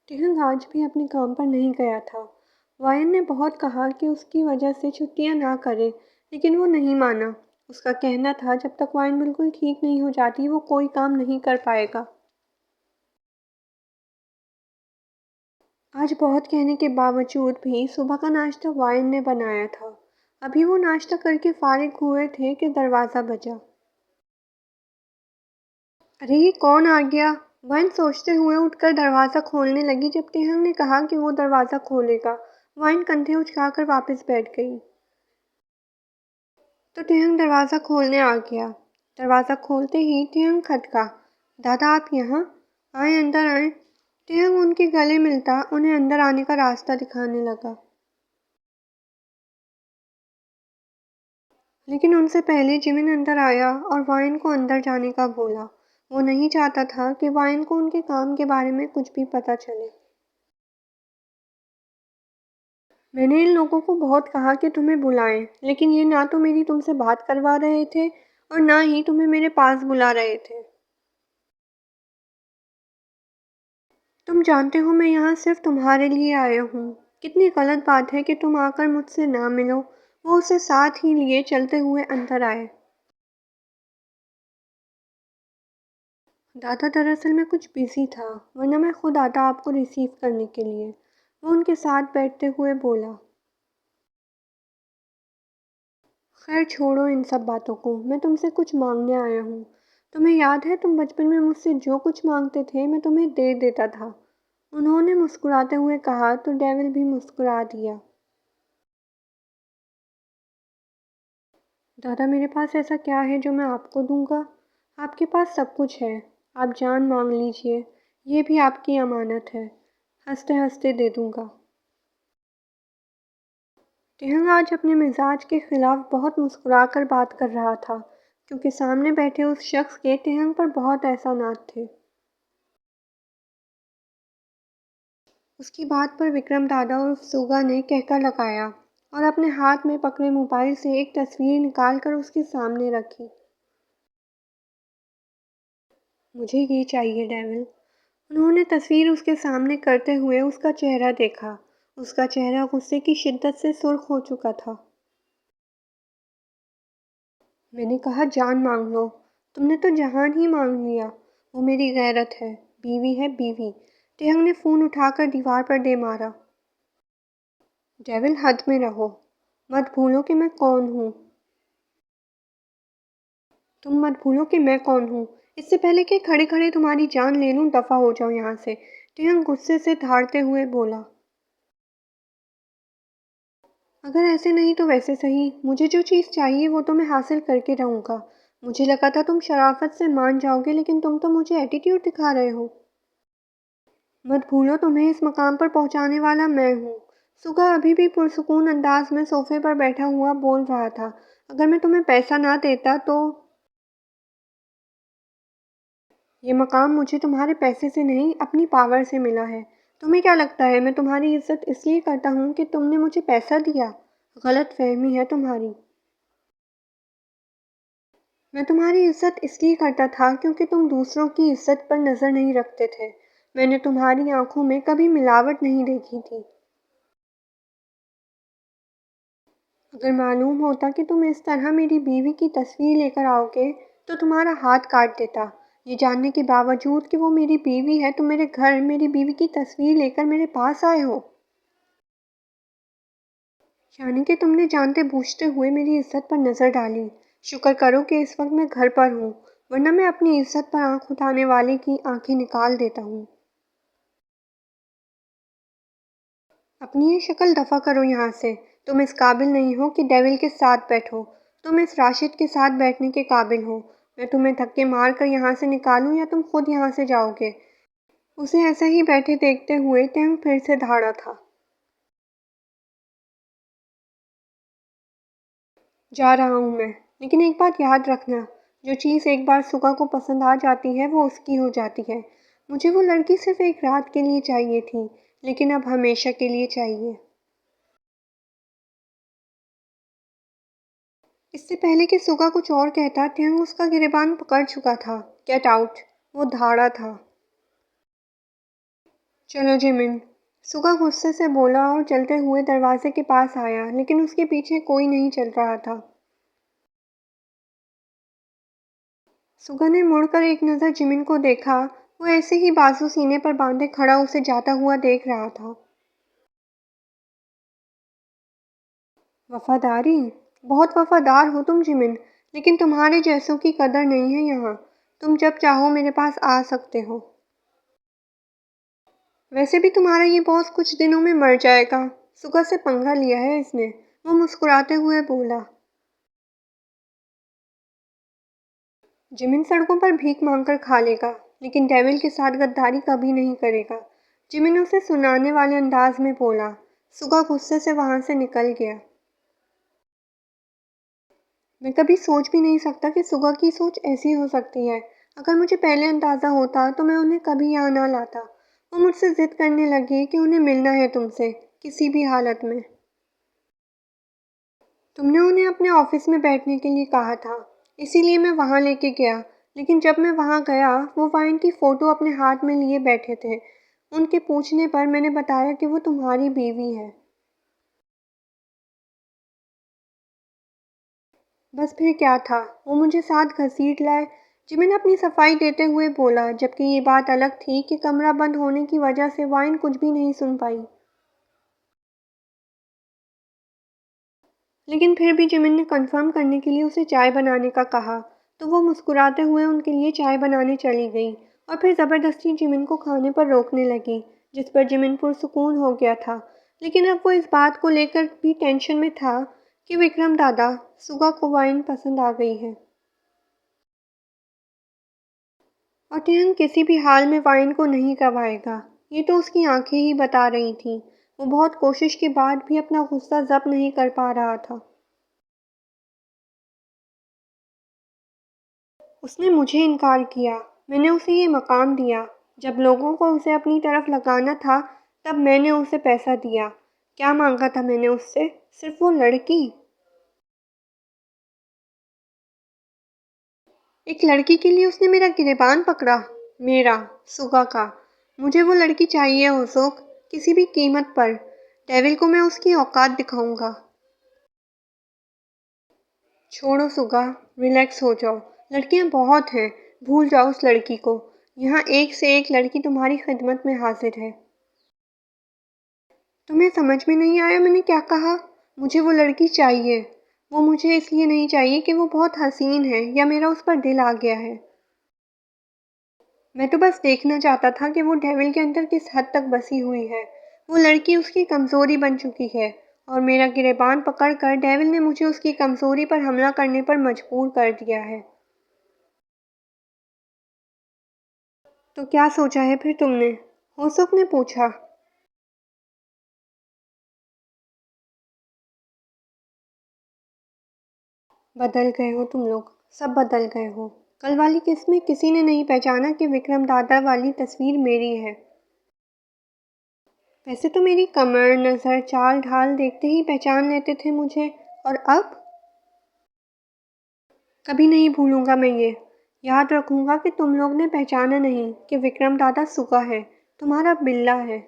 टिहंग आज भी अपने काम पर नहीं गया था। वायन ने बहुत कहा कि उसकी वजह से छुट्टियां ना करे, लेकिन वो नहीं माना। उसका कहना था जब तक वायन बिल्कुल ठीक नहीं हो जाती वो कोई काम नहीं कर पाएगा। आज बहुत कहने के बावजूद भी सुबह का नाश्ता वायन ने बनाया था। अभी वो नाश्ता करके फारिग हुए थे कि दरवाज़ा बजा। अरे ये कौन आ गया? वाइन सोचते हुए उठकर दरवाज़ा खोलने लगी जब टिहंग ने कहा कि वो दरवाज़ा खोलेगा। वाइन कंधे उचकाकर वापस बैठ गई। तो टिहंग दरवाज़ा खोलने आ गया। दरवाज़ा खोलते ही टिहंग खटका। दादा आप यहाँ? आए अंदर आए। टिहंग उनके गले मिलता उन्हें अंदर आने का रास्ता दिखाने लगा। लेकिन उनसे पहले जिमिन अंदर आया और वाइन को अंदर जाने का बोला। वो नहीं चाहता था कि वाइन को उनके काम के बारे में कुछ भी पता चले। मैंने इन लोगों को बहुत कहा कि तुम्हें बुलाएं, लेकिन ये ना तो मेरी तुमसे बात करवा रहे थे और ना ही तुम्हें मेरे पास बुला रहे थे। तुम जानते हो मैं यहाँ सिर्फ तुम्हारे लिए आया हूँ। कितनी गलत बात है कि तुम आकर मुझसे ना मिलो। वो उसे साथ ही लिए चलते हुए अंदर आए। दादा दरअसल मैं कुछ बिजी था, वरना मैं खुद आता आपको रिसीव करने के लिए। वो उनके साथ बैठते हुए बोला। खैर छोड़ो इन सब बातों को, मैं तुमसे कुछ मांगने आया हूँ। तुम्हें याद है तुम बचपन में मुझसे जो कुछ मांगते थे मैं तुम्हें दे देता था। उन्होंने मुस्कुराते हुए कहा तो डेविल भी मुस्कुरा दिया। दादा मेरे पास ऐसा क्या है जो मैं आपको दूंगा? आपके पास सब कुछ है। आप जान मांग लीजिए, ये भी आपकी अमानत है। हंसते हंसते दे दूंगा। टिहंग आज अपने मिजाज के खिलाफ बहुत मुस्कुराकर बात कर रहा था, क्योंकि सामने बैठे उस शख्स के टिहंग पर बहुत एहसानात थे। उसकी बात पर विक्रम दादा और सुगा ने कहका लगाया और अपने हाथ में पकड़े मोबाइल से एक तस्वीर निकालकर उसके सामने रखी। मुझे ये चाहिए डेविल। उन्होंने तस्वीर उसके सामने करते हुए उसका चेहरा देखा। उसका चेहरा गुस्से की शिद्दत से सुर्ख हो चुका था। मैंने कहा जान मांग लो। तुमने तो जहान ही मांग लिया। वो मेरी गैरत है। बीवी है बीवी। टेहंग ने फ़ोन उठाकर दीवार पर दे मारा। डेविल हद में रहो। मत भूलो कि मैं कौन हूँ। तुम मत भूलो कि मैं कौन हूँ। इससे पहले कि खड़े खड़े तुम्हारी जान ले लूँ दफ़ा हो जाओ यहाँ से। टेहंग गुस्से से धारते हुए बोला। अगर ऐसे नहीं तो वैसे सही, मुझे जो चीज़ चाहिए वो तो मैं हासिल करके रहूँगा। मुझे लगा था तुम शराफत से मान जाओगे, लेकिन तुम तो मुझे एटीट्यूड दिखा रहे हो। मत भूलो तुम्हें इस मकाम पर पहुंचाने वाला मैं हूँ। सुगा अभी भी पुरसुकून अंदाज में सोफे पर बैठा हुआ बोल रहा था। अगर मैं तुम्हें पैसा ना देता तो। ये मकाम मुझे तुम्हारे पैसे से नहीं अपनी पावर से मिला है। तुम्हें क्या लगता है मैं तुम्हारी इज्जत इसलिए करता हूँ कि तुमने मुझे पैसा दिया? गलत फहमी है तुम्हारी। मैं तुम्हारी इज्जत इसलिए करता था क्योंकि तुम दूसरों की इज्जत पर नज़र नहीं रखते थे। मैंने तुम्हारी आंखों में कभी मिलावट नहीं देखी थी। अगर मालूम होता कि तुम इस तरह मेरी बीवी की तस्वीर लेकर आओगे तो तुम्हारा हाथ काट देता। ये जानने के बावजूद कि वो मेरी बीवी है तुम मेरे घर मेरी बीवी की तस्वीर लेकर मेरे पास आए हो। यानी कि तुमने जानते बूझते हुए मेरी इज्जत पर नज़र डाली। शुक्र करो कि इस वक्त मैं घर पर हूँ, वरना मैं अपनी इज्जत पर आंख उठाने वाले की आंखें निकाल देता हूँ। अपनी ये शक्ल दफ़ा करो यहाँ से। तुम इस काबिल नहीं हो कि डेविल के साथ बैठो। तुम इस राशिद के साथ बैठने के काबिल हो। मैं तुम्हें धक्के मार कर यहाँ से निकालूं या तुम खुद यहाँ से जाओगे? उसे ऐसे ही बैठे देखते हुए टैंक फिर से दहाड़ा था। जा रहा हूँ मैं, लेकिन एक बात याद रखना। जो चीज़ एक बार सुगा को पसंद आ जाती है वो उसकी हो जाती है। मुझे वो लड़की सिर्फ एक रात के लिए चाहिए थी, लेकिन अब हमेशा के लिए चाहिए। इससे पहले कि सुगा कुछ और कहता ट्यांग उसका गिरेबान पकड़ चुका था। Get out. वो धाड़ा था। चलो जिमिन। सुगा गुस्से से बोला और चलते हुए दरवाजे के पास आया, लेकिन उसके पीछे कोई नहीं चल रहा था। सुगा ने मुड़कर एक नज़र जिमिन को देखा। वो ऐसे ही बाजू सीने पर बांधे खड़ा उसे जाता हुआ देख रहा था। वफादारी? बहुत वफादार हो तुम जिमिन, लेकिन तुम्हारे जैसों की कदर नहीं है यहाँ। तुम जब चाहो मेरे पास आ सकते हो। वैसे भी तुम्हारा ये बॉस कुछ दिनों में मर जाएगा। सुगा से पंगा लिया है इसने। वो मुस्कुराते हुए बोला। जिमिन सड़कों पर भीख मांगकर खा लेगा, लेकिन डेविल के साथ गद्दारी कभी नहीं करेगा। जिमिन उसे सुनाने वाले अंदाज में बोला। सुगा गुस्से से वहां से निकल गया। मैं कभी सोच भी नहीं सकता कि सुगा की सोच ऐसी हो सकती है। अगर मुझे पहले अंदाज़ा होता तो मैं उन्हें कभी यहाँ ना लाता। वो मुझसे ज़िद करने लगे कि उन्हें मिलना है तुमसे, किसी भी हालत में। तुमने उन्हें अपने ऑफिस में बैठने के लिए कहा था, इसीलिए मैं वहाँ लेके गया। लेकिन जब मैं वहाँ गया, वो वाइन की फ़ोटो अपने हाथ में लिए बैठे थे। उनके पूछने पर मैंने बताया कि वो तुम्हारी बीवी है। बस फिर क्या था, वो मुझे साथ घसीट लाए। जिमिन अपनी सफाई देते हुए बोला, जबकि ये बात अलग थी कि कमरा बंद होने की वजह से वाइन कुछ भी नहीं सुन पाई। लेकिन फिर भी जिमिन ने कंफर्म करने के लिए उसे चाय बनाने का कहा, तो वो मुस्कुराते हुए उनके लिए चाय बनाने चली गई और फिर ज़बरदस्ती जिमिन को खाने पर रोकने लगी, जिस पर जिमिन पुरसुकून हो गया था। लेकिन अब वो इस बात को लेकर भी टेंशन में था कि विक्रम दादा सुगा को वाइन पसंद आ गई है और टिहन किसी भी हाल में वाइन को नहीं गंवाएगा। ये तो उसकी आंखें ही बता रही थीं। वो बहुत कोशिश के बाद भी अपना गुस्सा ज़ब्त नहीं कर पा रहा था। उसने मुझे इनकार किया। मैंने उसे ये मकाम दिया। जब लोगों को उसे अपनी तरफ लगाना था, तब मैंने उसे पैसा दिया। क्या मांगा था मैंने उससे? सिर्फ वो लड़की। एक लड़की के लिए उसने मेरा गिरेबान पकड़ा। मेरा, सुगा का। मुझे वो लड़की चाहिए होसोक, किसी भी कीमत पर। डेविल को मैं उसकी औकात दिखाऊंगा। छोड़ो सुगा, रिलैक्स हो जाओ। लड़कियां बहुत हैं, भूल जाओ उस लड़की को। यहाँ एक से एक लड़की तुम्हारी खिदमत में हाजिर है। तुम्हें समझ में नहीं आया मैंने क्या कहा? मुझे वो लड़की चाहिए। वो मुझे इसलिए नहीं चाहिए कि वो बहुत हसीन है या मेरा उस पर दिल आ गया है। मैं तो बस देखना चाहता था कि वो डेविल के अंदर किस हद तक बसी हुई है। वो लड़की उसकी कमज़ोरी बन चुकी है और मेरा गिरेबान पकड़कर डेविल ने मुझे उसकी कमज़ोरी पर हमला करने पर मजबूर कर दिया है। तो क्या सोचा है फिर तुमने? होसुक ने पूछा। बदल गए हो तुम लोग, सब बदल गए हो। कल वाली किस्त में किसी ने नहीं पहचाना कि विक्रम दादा वाली तस्वीर मेरी है। वैसे तो मेरी कमर, नज़र, चाल ढाल देखते ही पहचान लेते थे मुझे, और अब कभी नहीं भूलूंगा मैं ये। याद रखूंगा कि तुम लोग ने पहचाना नहीं कि विक्रम दादा सुगा है, तुम्हारा बिल्ला है।